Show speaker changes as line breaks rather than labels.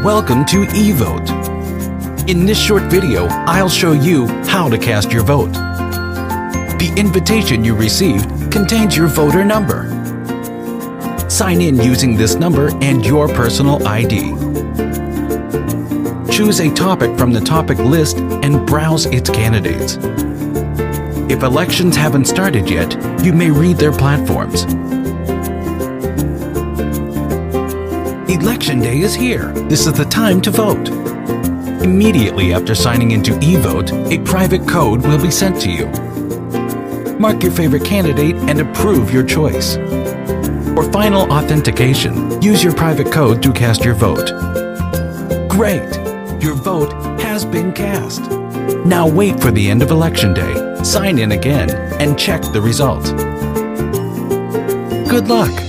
Welcome to eVote. In this short video, I'll show you how to cast your vote. The invitation you received contains your voter number. Sign in using this number and your personal ID. Choose a topic from the topic list and browse its candidates. If elections haven't started yet, you may read their platforms. Election Day is here. This is the time to vote. Immediately after signing into eVote, a private code will be sent to you. Mark your favorite candidate and approve your choice. For final authentication, use your private code to cast your vote. Great! Your vote has been cast. Now wait for the end of Election Day, sign in again, and check the result. Good luck!